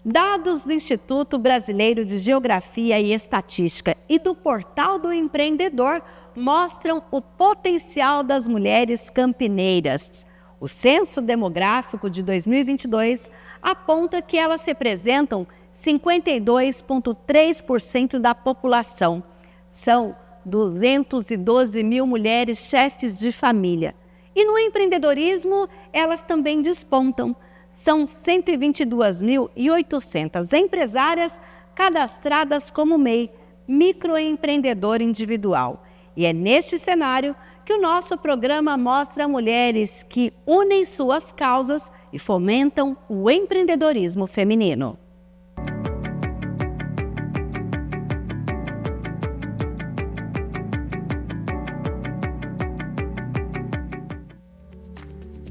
Dados do Instituto Brasileiro de Geografia e Estatística e do Portal do Empreendedor mostram o potencial das mulheres campineiras. O Censo Demográfico de 2022 aponta que elas representam 52,3% da população. São 212 mil mulheres chefes de família. E no empreendedorismo, elas também despontam. São 122.800 empresárias cadastradas como MEI, microempreendedor individual. E é neste cenário que o nosso programa mostra mulheres que unem suas causas e fomentam o empreendedorismo feminino.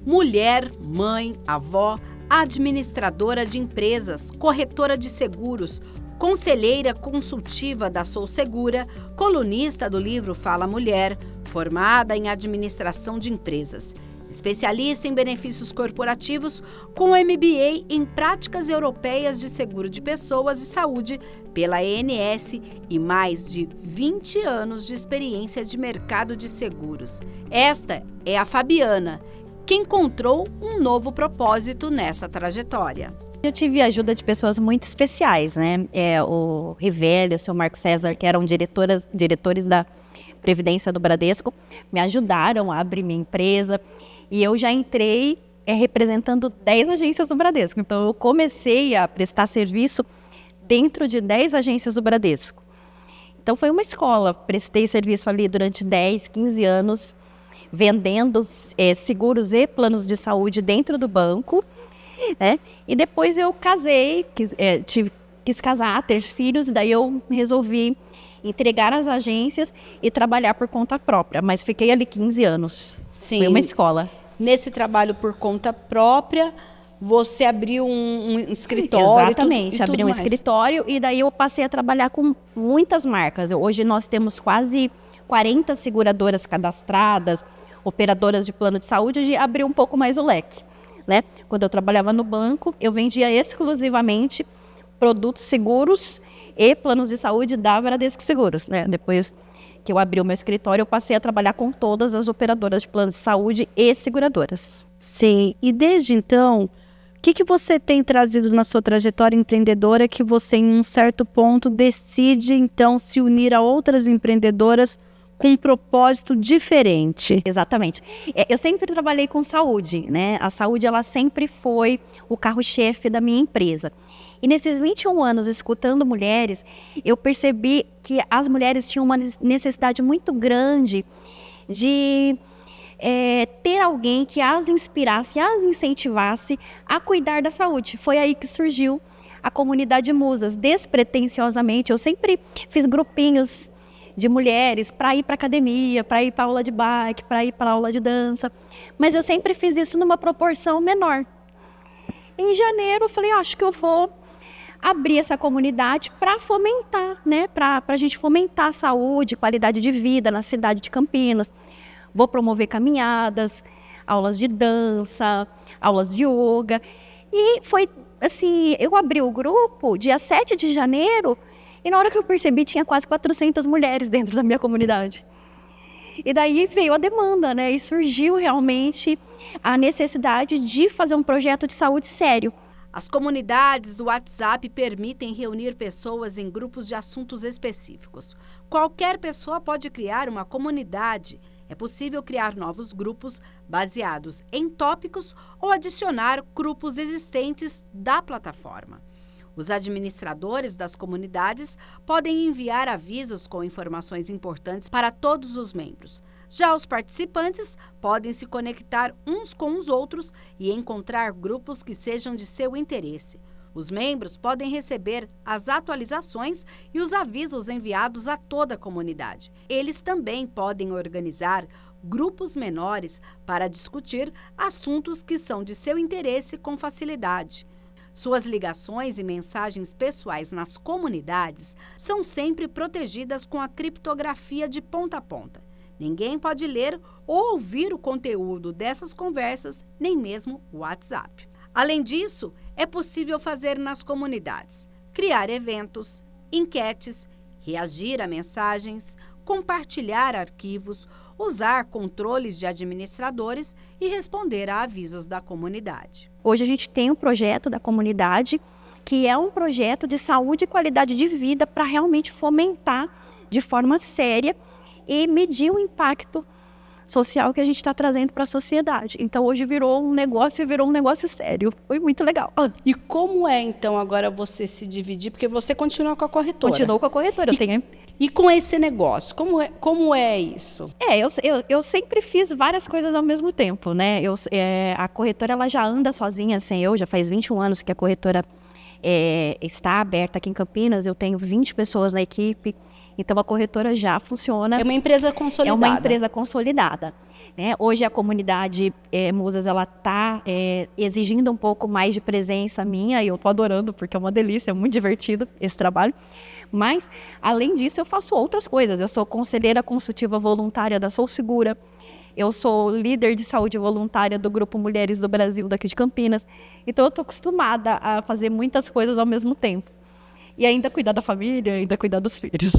Mulher, mãe, avó, administradora de empresas, corretora de seguros, conselheira consultiva da Sou Segura, colunista do livro Fala Mulher, formada em administração de empresas, especialista em benefícios corporativos com MBA em práticas europeias de seguro de pessoas e saúde pela ENS e mais de 20 anos de experiência de mercado de seguros. Esta é a Fabiana, que encontrou um novo propósito nessa trajetória. Eu tive a ajuda de pessoas muito especiais, né? O Rivelli, o seu Marco César, que eram diretores da Previdência do Bradesco, me ajudaram a abrir minha empresa e eu já entrei representando 10 agências do Bradesco. Então, eu comecei a prestar serviço dentro de 10 agências do Bradesco. Então, foi uma escola. Prestei serviço ali durante 10, 15 anos, vendendo seguros e planos de saúde dentro do banco, né? E depois eu casei, quis casar, ter filhos, e daí eu resolvi entregar as agências e trabalhar por conta própria, mas fiquei ali 15 anos. Sim. Foi uma escola. Nesse trabalho por conta própria, você abriu um escritório. Exatamente, abri um escritório e daí eu passei a trabalhar com muitas marcas. Hoje nós temos quase 40 seguradoras cadastradas, operadoras de plano de saúde, e abri um pouco mais o leque, né? Quando eu trabalhava no banco, eu vendia exclusivamente produtos seguros e planos de saúde da Bradesco Seguros, né? Depois que eu abri o meu escritório, eu passei a trabalhar com todas as operadoras de plano de saúde e seguradoras. Sim, e desde então, o que você tem trazido na sua trajetória empreendedora que você, em um certo ponto, decide, então, se unir a outras empreendedoras com um propósito diferente? Exatamente. Eu sempre trabalhei com saúde, né? A saúde, ela sempre foi o carro-chefe da minha empresa. E nesses 21 anos, escutando mulheres, eu percebi que as mulheres tinham uma necessidade muito grande de ter alguém que as inspirasse, as incentivasse a cuidar da saúde. Foi aí que surgiu a comunidade Musas. Despretensiosamente, eu sempre fiz grupinhos de mulheres para ir para academia, para ir para aula de bike, para ir para aula de dança, mas eu sempre fiz isso numa proporção menor. Em janeiro, eu falei, acho que eu vou abrir essa comunidade para fomentar, né? Para a gente fomentar a saúde, qualidade de vida na cidade de Campinas. Vou promover caminhadas, aulas de dança, aulas de yoga. E foi assim, eu abri o grupo dia 7 de janeiro, e na hora que eu percebi, tinha quase 400 mulheres dentro da minha comunidade. E daí veio a demanda, né? E surgiu realmente a necessidade de fazer um projeto de saúde sério. As comunidades do WhatsApp permitem reunir pessoas em grupos de assuntos específicos. Qualquer pessoa pode criar uma comunidade. É possível criar novos grupos baseados em tópicos ou adicionar grupos existentes da plataforma. Os administradores das comunidades podem enviar avisos com informações importantes para todos os membros. Já os participantes podem se conectar uns com os outros e encontrar grupos que sejam de seu interesse. Os membros podem receber as atualizações e os avisos enviados a toda a comunidade. Eles também podem organizar grupos menores para discutir assuntos que são de seu interesse com facilidade. Suas ligações e mensagens pessoais nas comunidades são sempre protegidas com a criptografia de ponta a ponta. Ninguém pode ler ou ouvir o conteúdo dessas conversas, nem mesmo o WhatsApp. Além disso, é possível fazer nas comunidades: criar eventos, enquetes, reagir a mensagens, compartilhar arquivos, usar controles de administradores e responder a avisos da comunidade. Hoje a gente tem um projeto da comunidade que é um projeto de saúde e qualidade de vida para realmente fomentar de forma séria e medir o impacto social que a gente está trazendo para a sociedade. Então hoje virou um negócio sério. Foi muito legal. E como é então agora você se dividir? Porque você continua com a corretora. Continuo com a corretora. E com esse negócio, como é isso? Eu sempre fiz várias coisas ao mesmo tempo, né? A corretora ela já anda sozinha sem eu, já faz 21 anos que a corretora está aberta aqui em Campinas. Eu tenho 20 pessoas na equipe, então a corretora já funciona. É uma empresa consolidada. É uma empresa consolidada. Né? Hoje a comunidade Musas ela está exigindo um pouco mais de presença minha, e eu estou adorando, porque é uma delícia, é muito divertido esse trabalho. Mas, além disso, eu faço outras coisas. Eu sou conselheira consultiva voluntária da Sou Segura. Eu sou líder de saúde voluntária do Grupo Mulheres do Brasil, daqui de Campinas. Então, eu estou acostumada a fazer muitas coisas ao mesmo tempo. E ainda cuidar da família, ainda cuidar dos filhos.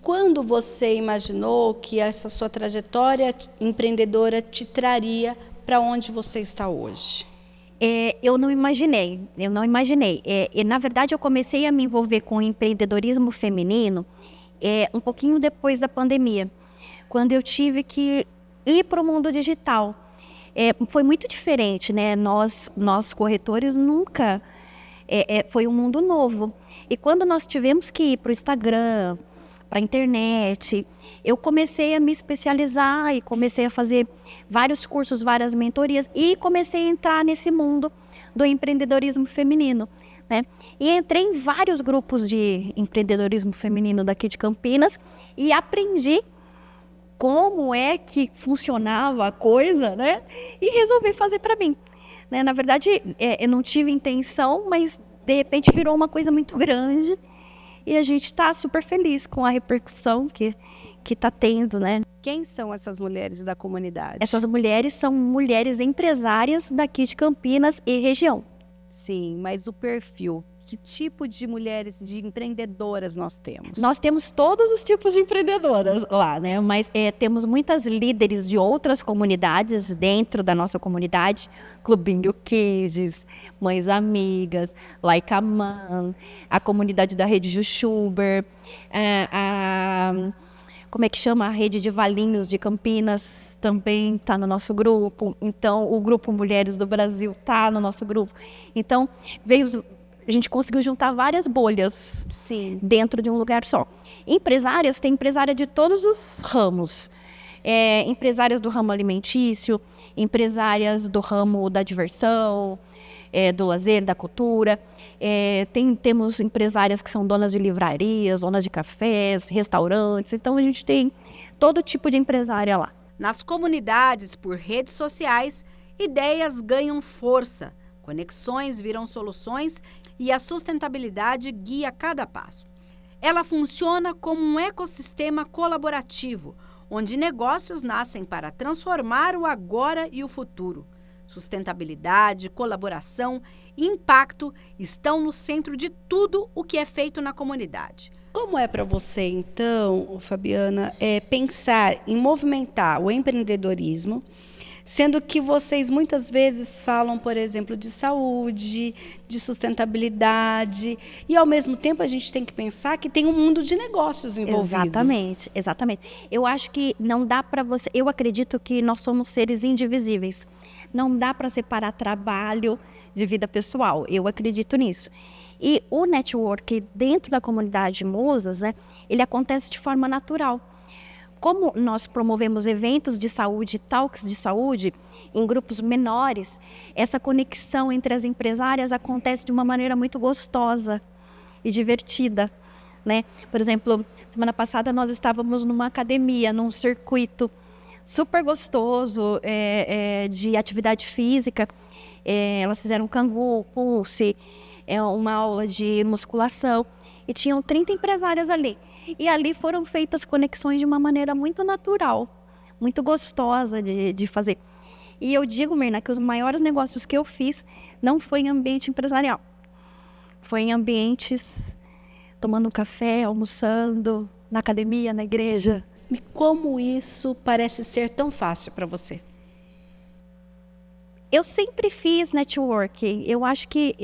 Quando você imaginou que essa sua trajetória empreendedora te traria para onde você está hoje? Eu não imaginei. E, na verdade, eu comecei a me envolver com o empreendedorismo feminino um pouquinho depois da pandemia, quando eu tive que ir para o mundo digital. Foi muito diferente, né? Nós corretores, nunca... foi um mundo novo. E quando nós tivemos que ir para o Instagram, para a internet, eu comecei a me especializar e comecei a fazer vários cursos, várias mentorias, e comecei a entrar nesse mundo do empreendedorismo feminino, né? E entrei em vários grupos de empreendedorismo feminino daqui de Campinas e aprendi como é que funcionava a coisa, né? E resolvi fazer para mim, né? Na verdade, eu não tive intenção, mas de repente virou uma coisa muito grande e a gente está super feliz com a repercussão que está tendo, né? Quem são essas mulheres da comunidade? Essas mulheres são mulheres empresárias daqui de Campinas e região. Sim, mas o perfil, que tipo de mulheres, de empreendedoras nós temos? Nós temos todos os tipos de empreendedoras lá, né? Mas temos muitas líderes de outras comunidades dentro da nossa comunidade. Clubinho Kids, Mães Amigas, Like a Man, a comunidade da Rede Juschuber, como é que chama? A Rede de Valinhos de Campinas também está no nosso grupo. Então, o Grupo Mulheres do Brasil está no nosso grupo. Então, a gente conseguiu juntar várias bolhas, sim, dentro de um lugar só. Empresárias, tem empresária de todos os ramos. Empresárias do ramo alimentício, empresárias do ramo da diversão, do lazer, da cultura. Temos empresárias que são donas de livrarias, donas de cafés, restaurantes. Então, a gente tem todo tipo de empresária lá. Nas comunidades, por redes sociais, ideias ganham força, conexões viram soluções e a sustentabilidade guia cada passo. Ela funciona como um ecossistema colaborativo, onde negócios nascem para transformar o agora e o futuro. Sustentabilidade, colaboração e impacto estão no centro de tudo o que é feito na comunidade. Como é para você, então, Fabiana, pensar em movimentar o empreendedorismo, sendo que vocês muitas vezes falam, por exemplo, de saúde, de sustentabilidade, e ao mesmo tempo a gente tem que pensar que tem um mundo de negócios envolvido. Exatamente. Eu acho que não dá para você... Eu acredito que nós somos seres indivisíveis. Não dá para separar trabalho de vida pessoal. Eu acredito nisso. E o network dentro da comunidade Musas, né, ele acontece de forma natural. Como nós promovemos eventos de saúde, talks de saúde, em grupos menores, essa conexão entre as empresárias acontece de uma maneira muito gostosa e divertida, né? Por exemplo, semana passada nós estávamos numa academia, num circuito super gostoso de atividade física. Elas fizeram cangu, pulse, uma aula de musculação e tinham 30 empresárias ali. E ali foram feitas conexões de uma maneira muito natural, muito gostosa de fazer. E eu digo, Mirna, que os maiores negócios que eu fiz não foi em ambiente empresarial. Foi em ambientes tomando café, almoçando, na academia, na igreja. E como isso parece ser tão fácil para você? Eu sempre fiz networking. Eu acho que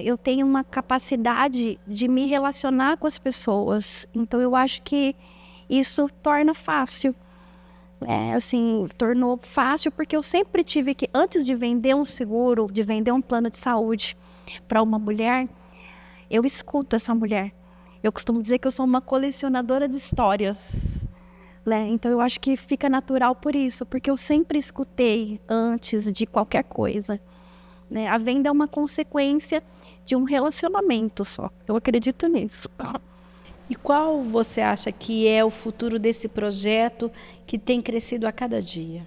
eu tenho uma capacidade de me relacionar com as pessoas. Então, eu acho que isso torna fácil. Tornou fácil porque eu sempre tive que, antes de vender um seguro, de vender um plano de saúde para uma mulher, eu escuto essa mulher. Eu costumo dizer que eu sou uma colecionadora de histórias. Então, eu acho que fica natural por isso, porque eu sempre escutei antes de qualquer coisa. A venda é uma consequência de um relacionamento só. Eu acredito nisso. E qual você acha que é o futuro desse projeto que tem crescido a cada dia?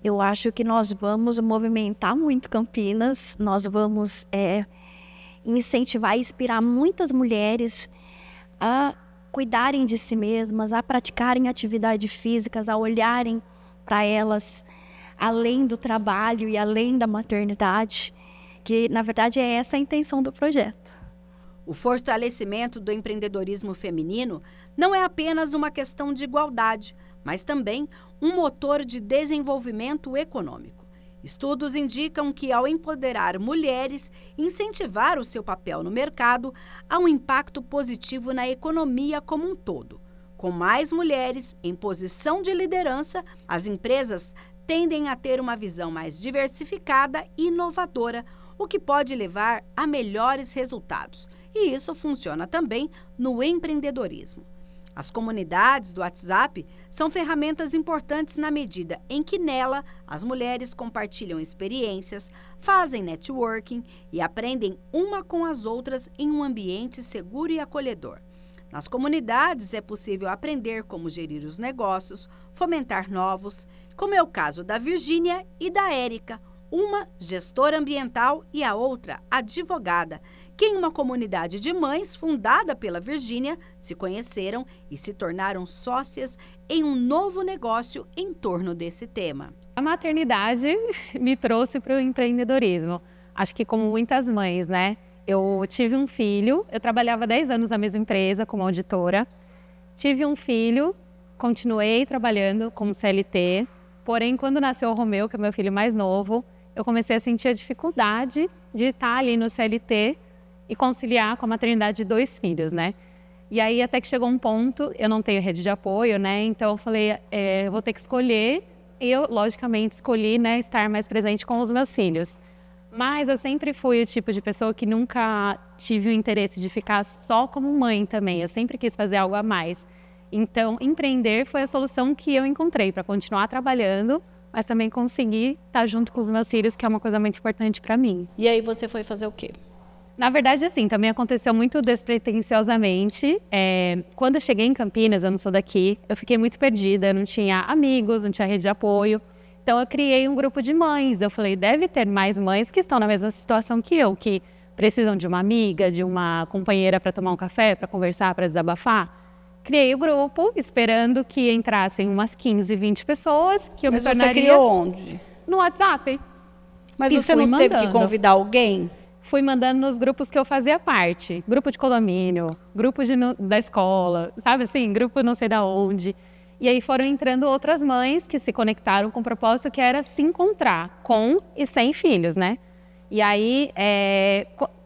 Eu acho que nós vamos movimentar muito Campinas, nós vamos incentivar e inspirar muitas mulheres a cuidarem de si mesmas, a praticarem atividades físicas, a olharem para elas além do trabalho e além da maternidade, que na verdade é essa a intenção do projeto. O fortalecimento do empreendedorismo feminino não é apenas uma questão de igualdade, mas também um motor de desenvolvimento econômico. Estudos indicam que, ao empoderar mulheres e incentivar o seu papel no mercado, há um impacto positivo na economia como um todo. Com mais mulheres em posição de liderança, as empresas tendem a ter uma visão mais diversificada e inovadora, o que pode levar a melhores resultados. E isso funciona também no empreendedorismo. As comunidades do WhatsApp são ferramentas importantes na medida em que nela as mulheres compartilham experiências, fazem networking e aprendem uma com as outras em um ambiente seguro e acolhedor. Nas comunidades é possível aprender como gerir os negócios, fomentar novos, como é o caso da Virgínia e da Érica, uma gestora ambiental e a outra advogada, que em uma comunidade de mães fundada pela Virgínia se conheceram e se tornaram sócias em um novo negócio em torno desse tema. A maternidade me trouxe para o empreendedorismo. Acho que como muitas mães, né? Eu tive um filho, eu trabalhava 10 anos na mesma empresa como auditora. Tive um filho, continuei trabalhando como CLT, porém quando nasceu o Romeu, que é meu filho mais novo, eu comecei a sentir a dificuldade de estar ali no CLT e conciliar com a maternidade de 2 filhos, né? E aí até que chegou um ponto, eu não tenho rede de apoio, né? Então eu falei, eu vou ter que escolher. E eu, logicamente, escolhi, né, estar mais presente com os meus filhos. Mas eu sempre fui o tipo de pessoa que nunca tive o interesse de ficar só como mãe também. Eu sempre quis fazer algo a mais. Então, empreender foi a solução que eu encontrei para continuar trabalhando, mas também conseguir estar junto com os meus filhos, que é uma coisa muito importante para mim. E aí você foi fazer o quê? Na verdade, assim, também aconteceu muito despretensiosamente. Quando eu cheguei em Campinas, eu não sou daqui, eu fiquei muito perdida, não tinha amigos, não tinha rede de apoio. Então, eu criei um grupo de mães. Eu falei, deve ter mais mães que estão na mesma situação que eu, que precisam de uma amiga, de uma companheira para tomar um café, para conversar, para desabafar. Criei o grupo, esperando que entrassem umas 15, 20 pessoas, que eu me tornaria... Mas você criou onde? No WhatsApp. Mas E você não teve que convidar alguém? Fui mandando nos grupos que eu fazia parte. Grupo de condomínio, grupo da escola, sabe assim? Grupo não sei da onde. E aí foram entrando outras mães que se conectaram com o propósito que era se encontrar com e sem filhos, né? E aí,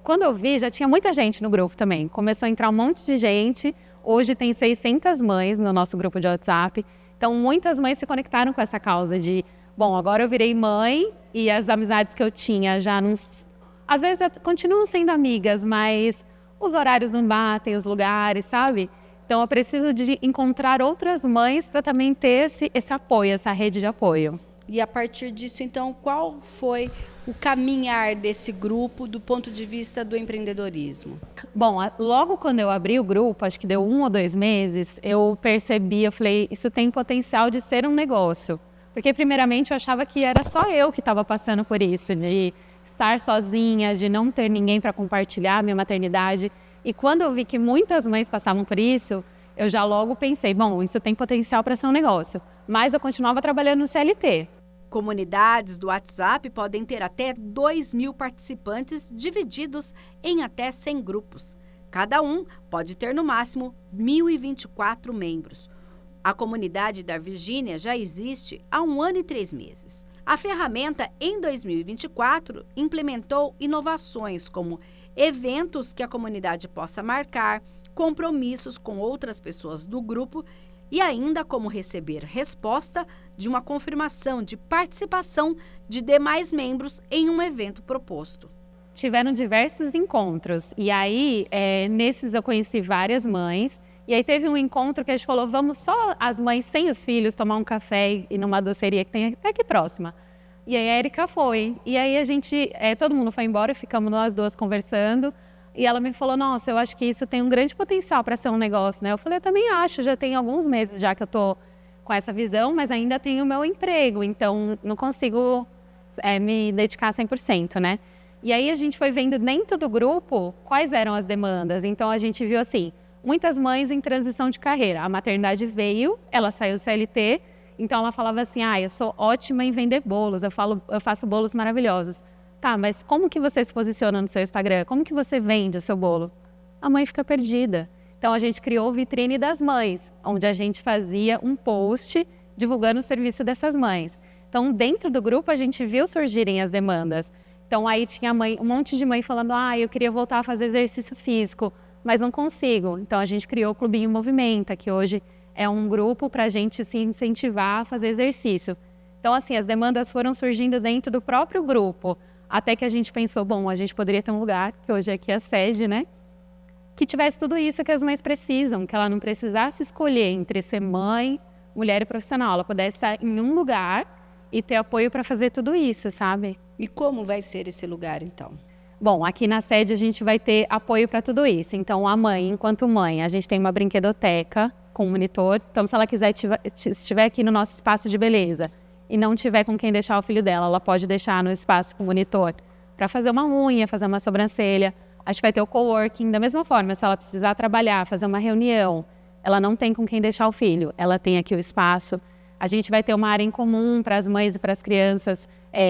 quando eu vi, já tinha muita gente no grupo também. Começou a entrar um monte de gente. Hoje tem 600 mães no nosso grupo de WhatsApp. Então, muitas mães se conectaram com essa causa de... Bom, agora eu virei mãe e as amizades que eu tinha já não... Às vezes continuam sendo amigas, mas os horários não batem, os lugares, sabe? Então eu preciso de encontrar outras mães para também ter esse apoio, essa rede de apoio. E a partir disso, então, qual foi o caminhar desse grupo do ponto de vista do empreendedorismo? Bom, logo quando eu abri o grupo, acho que deu 1 ou 2 meses, eu percebi, eu falei, isso tem potencial de ser um negócio. Porque primeiramente eu achava que era só eu que estava passando por isso, de estar sozinha, de não ter ninguém para compartilhar a minha maternidade. E quando eu vi que muitas mães passavam por isso, eu já logo pensei, bom, isso tem potencial para ser um negócio. Mas eu continuava trabalhando no CLT. Comunidades do WhatsApp podem ter até 2.000 participantes divididos em até 100 grupos. Cada um pode ter no máximo 1.024 membros. A comunidade da Virgínia já existe há 1 ano e 3 meses. A ferramenta, em 2024, implementou inovações como eventos que a comunidade possa marcar, compromissos com outras pessoas do grupo e ainda como receber resposta de uma confirmação de participação de demais membros em um evento proposto. Tiveram diversos encontros e aí, nesses eu conheci várias mães. E aí teve um encontro que a gente falou, vamos só as mães sem os filhos tomar um café e numa doceria que tem até aqui próxima. E aí a Erika foi. E aí a gente, todo mundo foi embora, ficamos nós duas conversando. E ela me falou, nossa, eu acho que isso tem um grande potencial para ser um negócio, né? Eu falei, eu também acho, já tem alguns meses já que eu tô com essa visão, mas ainda tenho o meu emprego, então não consigo me dedicar 100%, né? E aí a gente foi vendo dentro do grupo quais eram as demandas. Então a gente viu assim, muitas mães em transição de carreira. A maternidade veio, ela saiu do CLT, então ela falava assim, eu sou ótima em vender bolos, eu faço bolos maravilhosos. Tá, mas como que você se posiciona no seu Instagram? Como que você vende o seu bolo? A mãe fica perdida. Então a gente criou o Vitrine das Mães, onde a gente fazia um post divulgando o serviço dessas mães. Então dentro do grupo a gente viu surgirem as demandas. Então aí tinha um monte de mãe falando, eu queria voltar a fazer exercício físico, mas não consigo. Então a gente criou o Clubinho Movimenta, que hoje é um grupo para a gente se incentivar a fazer exercício. Então assim, as demandas foram surgindo dentro do próprio grupo, até que a gente pensou, bom, a gente poderia ter um lugar, que hoje aqui é a sede, né? Que tivesse tudo isso que as mães precisam, que ela não precisasse escolher entre ser mãe, mulher e profissional, ela pudesse estar em um lugar e ter apoio para fazer tudo isso, sabe? E como vai ser esse lugar, então? Bom, aqui na sede a gente vai ter apoio para tudo isso. Então, a mãe, enquanto mãe, a gente tem uma brinquedoteca com monitor. Então, se ela quiser, estiver aqui no nosso espaço de beleza e não tiver com quem deixar o filho dela, ela pode deixar no espaço com monitor para fazer uma unha, fazer uma sobrancelha. A gente vai ter o coworking da mesma forma. Se ela precisar trabalhar, fazer uma reunião, ela não tem com quem deixar o filho. Ela tem aqui o espaço. A gente vai ter uma área em comum para as mães e para as crianças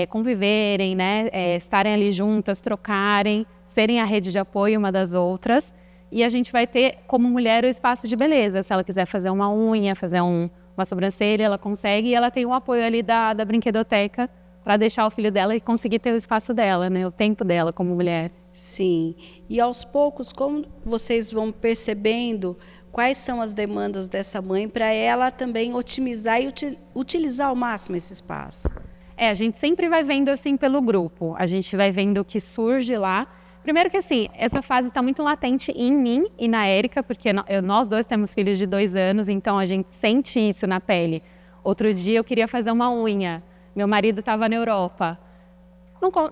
conviverem, né? Estarem ali juntas, trocarem, serem a rede de apoio uma das outras. E a gente vai ter, como mulher, o espaço de beleza. Se ela quiser fazer uma unha, fazer uma sobrancelha, ela consegue. E ela tem o apoio ali da brinquedoteca para deixar o filho dela e conseguir ter o espaço dela, né? O tempo dela como mulher. Sim. E aos poucos, como vocês vão percebendo quais são as demandas dessa mãe para ela também otimizar e utilizar ao máximo esse espaço? A gente sempre vai vendo assim pelo grupo. A gente vai vendo o que surge lá. Primeiro que assim, essa fase está muito latente em mim e na Erika, porque nós dois temos filhos de 2 anos, então a gente sente isso na pele. Outro dia eu queria fazer uma unha. Meu marido estava na Europa.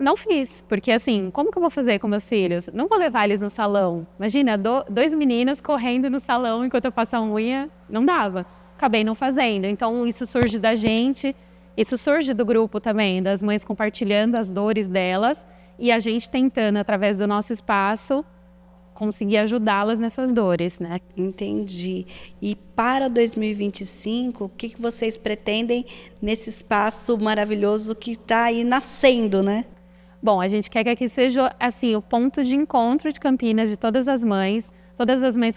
Não fiz, porque assim, como que eu vou fazer com meus filhos? Não vou levar eles no salão. Imagina, 2 meninos correndo no salão enquanto eu passo a unha, não dava. Acabei não fazendo. Então isso surge da gente, isso surge do grupo também, das mães compartilhando as dores delas e a gente tentando, através do nosso espaço, conseguir ajudá-las nessas dores, né? Entendi. E para 2025, o que vocês pretendem nesse espaço maravilhoso que está aí nascendo, né? Bom, a gente quer que aqui seja assim, o ponto de encontro de Campinas de todas as mães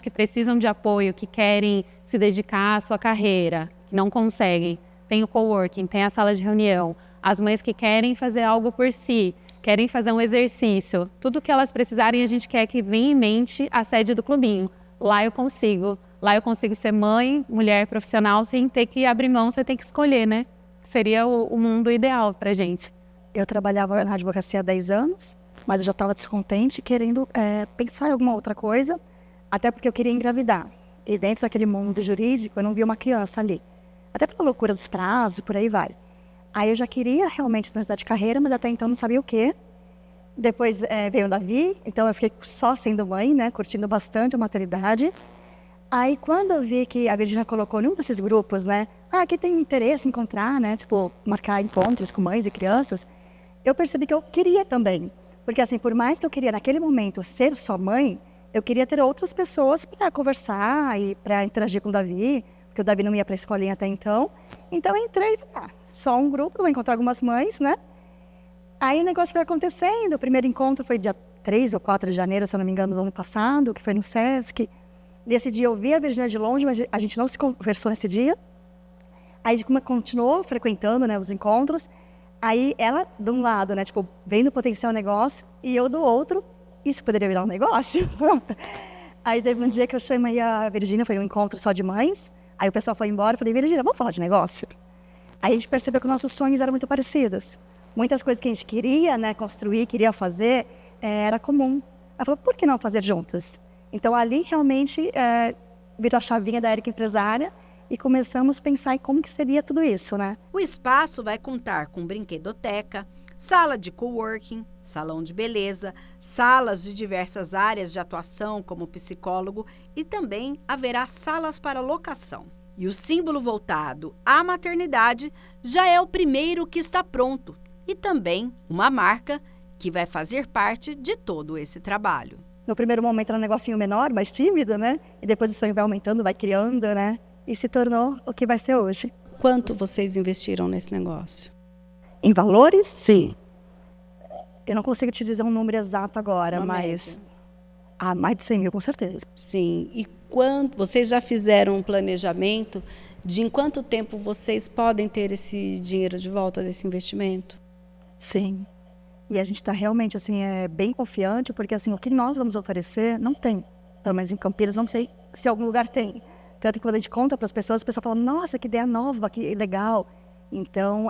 que precisam de apoio, que querem se dedicar à sua carreira, que não conseguem. Tem o coworking, tem a sala de reunião. As mães que querem fazer algo por si, querem fazer um exercício. Tudo que elas precisarem, a gente quer que venha em mente a sede do clubinho. Lá eu consigo ser mãe, mulher profissional, sem ter que abrir mão, sem ter que escolher, né? Seria o mundo ideal pra gente. Eu trabalhava na advocacia há 10 anos, mas eu já estava descontente, querendo pensar em alguma outra coisa, até porque eu queria engravidar. E dentro daquele mundo jurídico, eu não via uma criança ali. Até pela loucura dos prazos, por aí vai. Aí eu já queria realmente transitar de carreira, mas até então não sabia o quê. Depois veio o Davi, então eu fiquei só sendo mãe, né, curtindo bastante a maternidade. Aí quando eu vi que a Virgínia colocou em um desses grupos, né, aqui tem interesse em encontrar, né, tipo, marcar encontros com mães e crianças, eu percebi que eu queria também. Porque assim, por mais que eu queria naquele momento ser só mãe, eu queria ter outras pessoas para conversar e para interagir com o Davi, porque o Davi não ia para a escolinha até então. Então eu entrei, só um grupo, eu vou encontrar algumas mães, né? Aí o negócio foi acontecendo, o primeiro encontro foi dia 3 ou 4 de janeiro, se eu não me engano, do ano passado, que foi no Sesc. Nesse dia eu vi a Virgínia de longe, mas a gente não se conversou nesse dia. Aí a gente continuou frequentando, né, os encontros. Aí ela, de um lado, né, tipo, vendo o potencial negócio, e eu do outro, isso poderia virar um negócio? Aí teve um dia que eu chamei a Virgínia, foi um encontro só de mães. Aí o pessoal foi embora, eu falei, Virgínia, vamos falar de negócio? Aí a gente percebeu que nossos sonhos eram muito parecidos. Muitas coisas que a gente queria, né, construir, queria fazer, era comum. Ela falou, por que não fazer juntas? Então ali realmente virou a chavinha da Érica empresária e começamos a pensar em como que seria tudo isso, né? O espaço vai contar com brinquedoteca, sala de coworking, salão de beleza, salas de diversas áreas de atuação, como psicólogo, e também haverá salas para locação. E o símbolo voltado à maternidade já é o primeiro que está pronto, e também uma marca que vai fazer parte de todo esse trabalho. No primeiro momento era um negocinho menor, mais tímido, né? E depois o sonho vai aumentando, vai criando, né? E se tornou o que vai ser hoje. Quanto vocês investiram nesse negócio? Em valores, sim. Eu não consigo te dizer um número exato agora, Uma mas... mais de 100 mil, com certeza. Sim. E quanto vocês já fizeram um planejamento de em quanto tempo vocês podem ter esse dinheiro de volta desse investimento? Sim. E a gente está realmente, assim, bem confiante, porque, assim, o que nós vamos oferecer não tem. Pelo menos em Campinas, não sei se algum lugar tem. Tanto que quando a gente conta para as pessoas falam, nossa, que ideia nova, que legal. Então,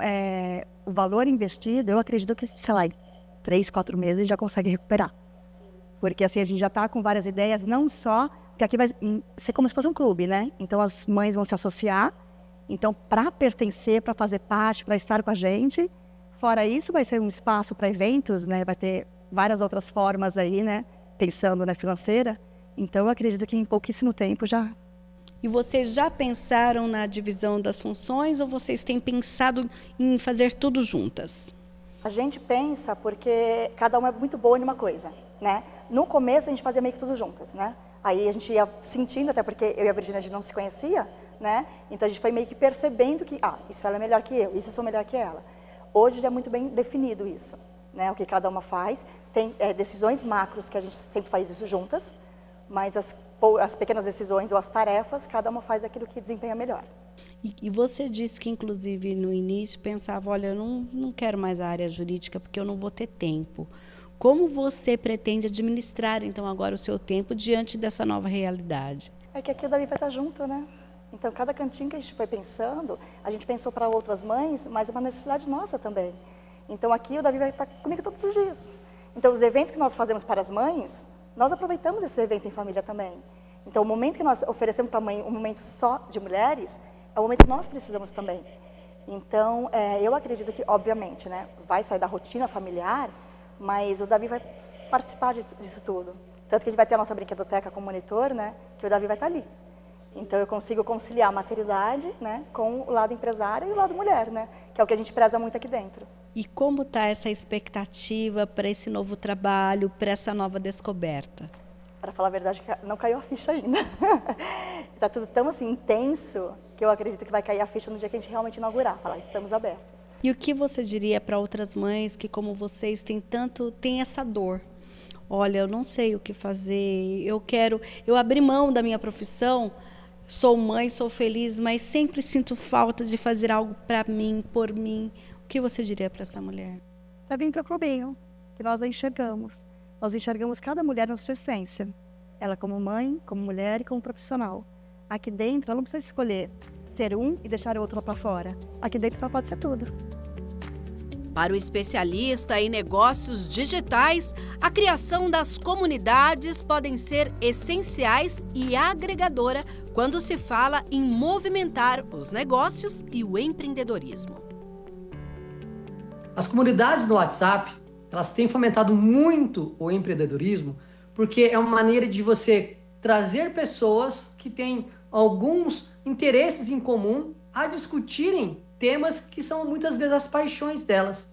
o valor investido, eu acredito que, sei lá, em 3, 4 meses a gente já consegue recuperar. Porque, assim, a gente já está com várias ideias, não só... Porque aqui vai ser como se fosse um clube, né? Então, as mães vão se associar. Então, para pertencer, para fazer parte, para estar com a gente... Fora isso, vai ser um espaço para eventos, né? Vai ter várias outras formas aí, né? Pensando na financeira. Então, eu acredito que em pouquíssimo tempo já... E vocês já pensaram na divisão das funções ou vocês têm pensado em fazer tudo juntas? A gente pensa porque cada uma é muito boa em uma coisa, né? No começo, a gente fazia meio que tudo juntas, né? Aí a gente ia sentindo, até porque eu e a Virgínia a gente não se conhecia, né? Então, a gente foi meio que percebendo que, isso ela é melhor que eu, isso eu sou melhor que ela. Hoje já é muito bem definido isso, né? O que cada uma faz. Tem decisões macros que a gente sempre faz isso juntas, mas as pequenas decisões ou as tarefas, cada uma faz aquilo que desempenha melhor. E você disse que, inclusive, no início pensava, olha, eu não quero mais a área jurídica porque eu não vou ter tempo. Como você pretende administrar, então, agora o seu tempo diante dessa nova realidade? É que aqui o Davi vai estar junto, né? Então, cada cantinho que a gente foi pensando, a gente pensou para outras mães, mas é uma necessidade nossa também. Então, aqui o Davi vai estar comigo todos os dias. Então, os eventos que nós fazemos para as mães, nós aproveitamos esse evento em família também. Então, o momento que nós oferecemos para a mãe, um momento só de mulheres, é o momento que nós precisamos também. Então, eu acredito que, obviamente, né, vai sair da rotina familiar, mas o Davi vai participar disso tudo. Tanto que a gente vai ter a nossa brinquedoteca com monitor, né, que o Davi vai estar ali. Então, eu consigo conciliar a maternidade, né, com o lado empresário e o lado mulher, né, que é o que a gente preza muito aqui dentro. E como está essa expectativa para esse novo trabalho, para essa nova descoberta? Para falar a verdade, não caiu a ficha ainda. Está tudo tão assim, intenso que eu acredito que vai cair a ficha no dia que a gente realmente inaugurar, falar, estamos abertos. E o que você diria para outras mães que, como vocês, têm essa dor? Olha, eu não sei o que fazer, eu abri mão da minha profissão, sou mãe, sou feliz, mas sempre sinto falta de fazer algo para mim, por mim. O que você diria para essa mulher? Para vir para o clubinho, que nós a enxergamos. Nós enxergamos cada mulher na sua essência. Ela como mãe, como mulher e como profissional. Aqui dentro, ela não precisa escolher ser um e deixar o outro lá para fora. Aqui dentro, ela pode ser tudo. Para o especialista em negócios digitais, a criação das comunidades podem ser essenciais e agregadora quando se fala em movimentar os negócios e o empreendedorismo. As comunidades no WhatsApp, elas têm fomentado muito o empreendedorismo, porque é uma maneira de você trazer pessoas que têm alguns interesses em comum a discutirem temas que são muitas vezes as paixões delas.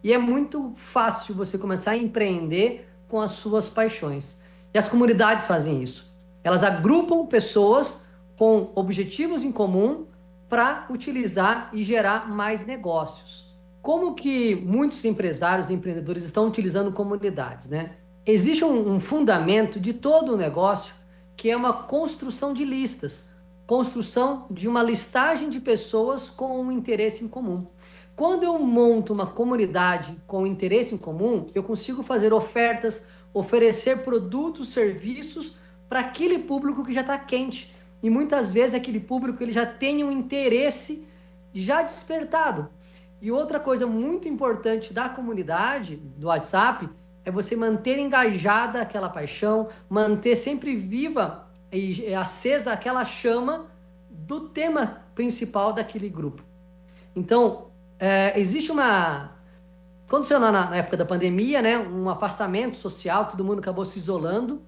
E é muito fácil você começar a empreender com as suas paixões. E as comunidades fazem isso. Elas agrupam pessoas com objetivos em comum para utilizar e gerar mais negócios. Como que muitos empresários e empreendedores estão utilizando comunidades, né? Existe um fundamento de todo o negócio que é uma construção de listas, construção de uma listagem de pessoas com um interesse em comum. Quando eu monto uma comunidade com interesse em comum, eu consigo fazer ofertas, oferecer produtos, serviços para aquele público que já está quente. E muitas vezes aquele público ele já tem um interesse já despertado. E outra coisa muito importante da comunidade, do WhatsApp, é você manter engajada aquela paixão, manter sempre viva e acesa aquela chama do tema principal daquele grupo. Então, existe uma... Aconteceu na época da pandemia, né, um afastamento social, todo mundo acabou se isolando,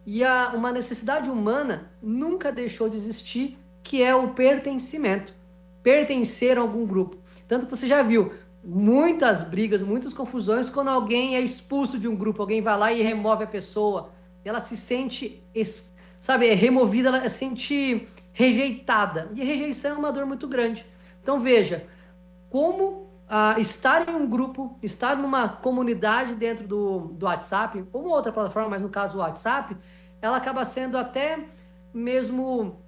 e uma necessidade humana nunca deixou de existir, que é o pertencimento. Pertencer a algum grupo. Tanto que você já viu muitas brigas, muitas confusões quando alguém é expulso de um grupo, alguém vai lá e remove a pessoa, ela se sente, sabe, removida, ela se sente rejeitada. E a rejeição é uma dor muito grande. Então veja, como estar em um grupo, estar numa comunidade dentro do WhatsApp, ou uma outra plataforma, mas no caso o WhatsApp, ela acaba sendo até mesmo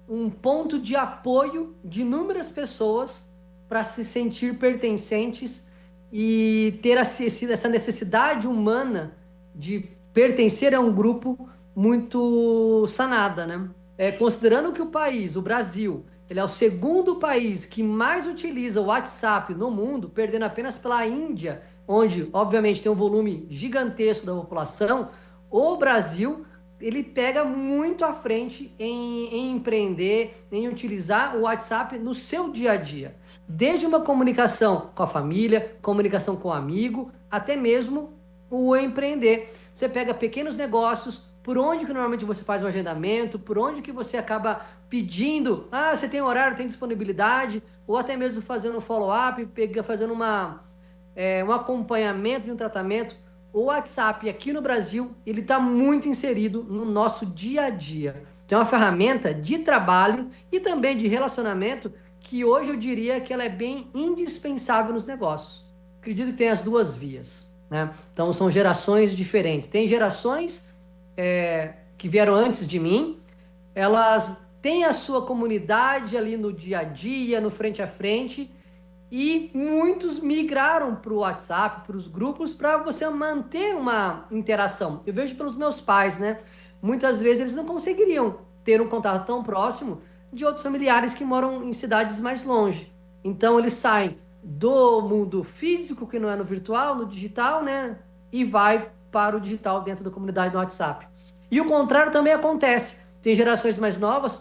um ponto de apoio de inúmeras pessoas para se sentir pertencentes e ter essa necessidade humana de pertencer a um grupo muito sanada, né? Considerando que o país, o Brasil, ele é o segundo país que mais utiliza o WhatsApp no mundo, perdendo apenas pela Índia, onde, obviamente, tem um volume gigantesco da população, o Brasil, ele pega muito à frente em empreender, em utilizar o WhatsApp no seu dia a dia. Desde uma comunicação com a família, comunicação com o amigo, até mesmo o empreender. Você pega pequenos negócios, por onde que normalmente você faz um agendamento, por onde que você acaba pedindo, você tem horário, tem disponibilidade, ou até mesmo fazendo um follow-up, fazendo um acompanhamento de um tratamento. O WhatsApp aqui no Brasil, ele está muito inserido no nosso dia a dia. Então é uma ferramenta de trabalho e também de relacionamento que hoje eu diria que ela é bem indispensável nos negócios. Acredito que tem as duas vias, né? Então são gerações diferentes. Tem gerações que vieram antes de mim, elas têm a sua comunidade ali no dia a dia, no frente a frente, e muitos migraram para o WhatsApp, para os grupos, para você manter uma interação. Eu vejo pelos meus pais, né? Muitas vezes eles não conseguiriam ter um contato tão próximo de outros familiares que moram em cidades mais longe. Então eles saem do mundo físico, que não é no virtual, no digital, né? E vai para o digital dentro da comunidade do WhatsApp. E o contrário também acontece. Tem gerações mais novas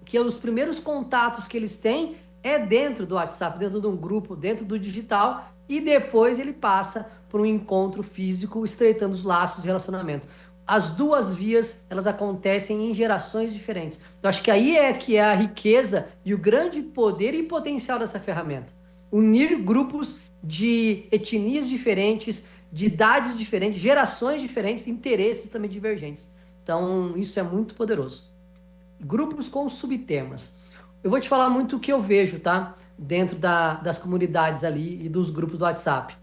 que os primeiros contatos que eles têm é dentro do WhatsApp, dentro de um grupo, dentro do digital, e depois ele passa por um encontro físico, estreitando os laços de relacionamento. As duas vias, elas acontecem em gerações diferentes. Eu acho que aí que é a riqueza e o grande poder e potencial dessa ferramenta. Unir grupos de etnias diferentes, de idades diferentes, gerações diferentes, interesses também divergentes. Então, isso é muito poderoso. Grupos com subtemas. Eu vou te falar muito o que eu vejo, tá? Dentro das comunidades ali e dos grupos do WhatsApp.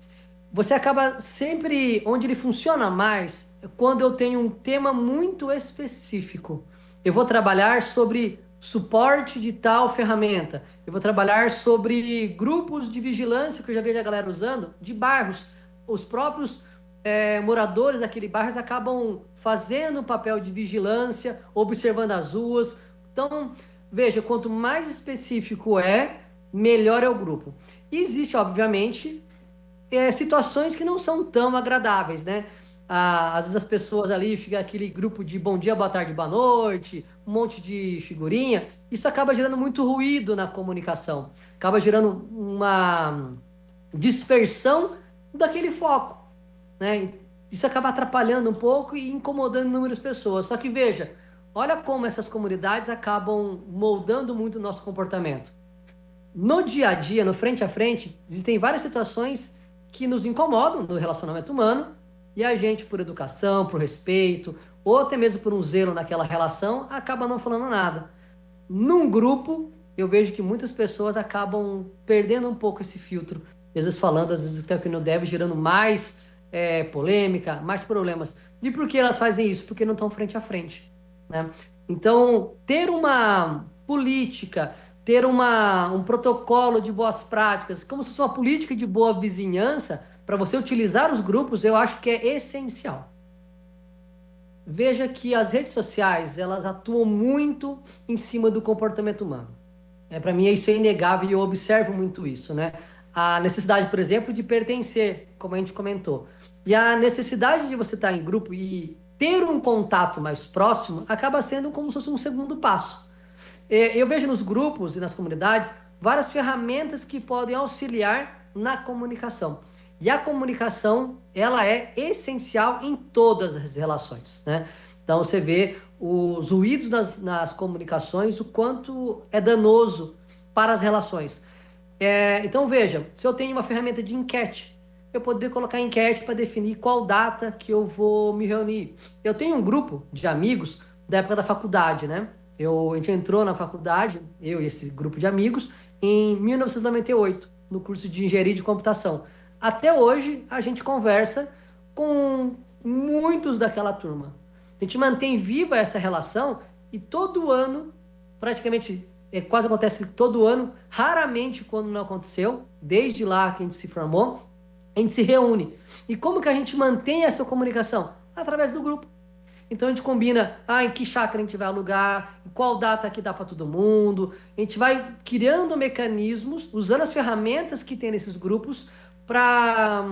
Você acaba sempre, onde ele funciona mais, é quando eu tenho um tema muito específico. Eu vou trabalhar sobre suporte de tal ferramenta. Eu vou trabalhar sobre grupos de vigilância, que eu já vejo a galera usando, de bairros. Os próprios moradores daquele bairro acabam fazendo um papel de vigilância, observando as ruas. Então, veja, quanto mais específico melhor é o grupo. E existe, obviamente, situações que não são tão agradáveis, né? Às vezes as pessoas ali ficam aquele grupo de bom dia, boa tarde, boa noite, um monte de figurinha. Isso acaba gerando muito ruído na comunicação. Acaba gerando uma dispersão daquele foco, né? Isso acaba atrapalhando um pouco e incomodando inúmeras pessoas. Só que veja, olha como essas comunidades acabam moldando muito o nosso comportamento. No dia a dia, no frente a frente, existem várias situações que nos incomodam no relacionamento humano e a gente, por educação, por respeito, ou até mesmo por um zelo naquela relação, acaba não falando nada. num grupo, eu vejo que muitas pessoas acabam perdendo um pouco esse filtro. Às vezes falando, às vezes até que não deve, gerando mais polêmica, mais problemas. E por que elas fazem isso? Porque não estão frente a frente, né? Então, ter uma política, ter um protocolo de boas práticas, como se fosse uma política de boa vizinhança, para você utilizar os grupos, eu acho que é essencial. Veja que as redes sociais, elas atuam muito em cima do comportamento humano. Para mim, isso é inegável e eu observo muito isso, né? A necessidade, por exemplo, de pertencer, como a gente comentou. E a necessidade de você estar em grupo e ter um contato mais próximo acaba sendo como se fosse um segundo passo. Eu vejo nos grupos e nas comunidades várias ferramentas que podem auxiliar na comunicação. E a comunicação, ela é essencial em todas as relações, né? Então você vê os ruídos nas comunicações, o quanto é danoso para as relações. Então veja, se eu tenho uma ferramenta de enquete, eu poderia colocar enquete para definir qual data que eu vou me reunir. Eu tenho um grupo de amigos da época da faculdade, né? A gente entrou na faculdade, eu e esse grupo de amigos, em 1998, no curso de Engenharia de Computação. Até hoje, a gente conversa com muitos daquela turma. A gente mantém viva essa relação e todo ano, praticamente, quase acontece todo ano, raramente quando não aconteceu, desde lá que a gente se formou, a gente se reúne. E como que a gente mantém essa comunicação? Através do grupo. Então a gente combina, em que chácara a gente vai alugar, em qual data que dá para todo mundo. A gente vai criando mecanismos, usando as ferramentas que tem nesses grupos, para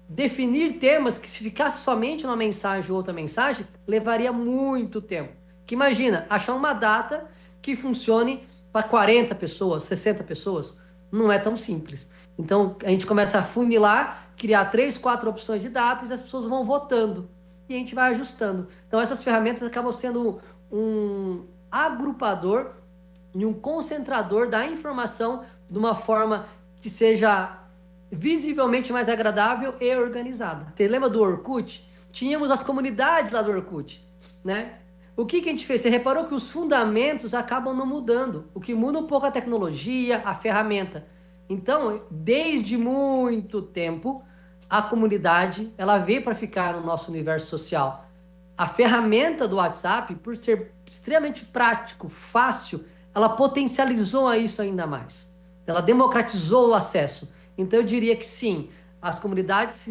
definir temas que, se ficasse somente uma mensagem ou outra mensagem, levaria muito tempo. Que imagina, achar uma data que funcione para 40 pessoas, 60 pessoas, não é tão simples. Então a gente começa a funilar, criar 3, 4 opções de datas e as pessoas vão votando. E a gente vai ajustando. Então essas ferramentas acabam sendo um agrupador e um concentrador da informação de uma forma que seja visivelmente mais agradável e organizada. Você lembra do Orkut? Tínhamos as comunidades lá do Orkut, né? O que a gente fez? Você reparou que os fundamentos acabam não mudando. O que muda um pouco a tecnologia, a ferramenta. Então, desde muito tempo, a comunidade, ela veio para ficar no nosso universo social. A ferramenta do WhatsApp, por ser extremamente prático, fácil, ela potencializou isso ainda mais. Ela democratizou o acesso. Então eu diria que sim, as comunidades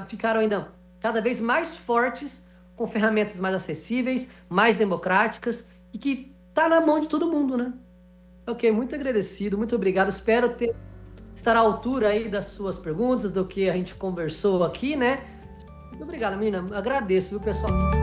ficaram ainda cada vez mais fortes, com ferramentas mais acessíveis, mais democráticas e que está na mão de todo mundo, né? Ok, muito agradecido, muito obrigado. Espero estar à altura aí das suas perguntas, do que a gente conversou aqui, né? Muito obrigado, menina. Agradeço, viu, pessoal?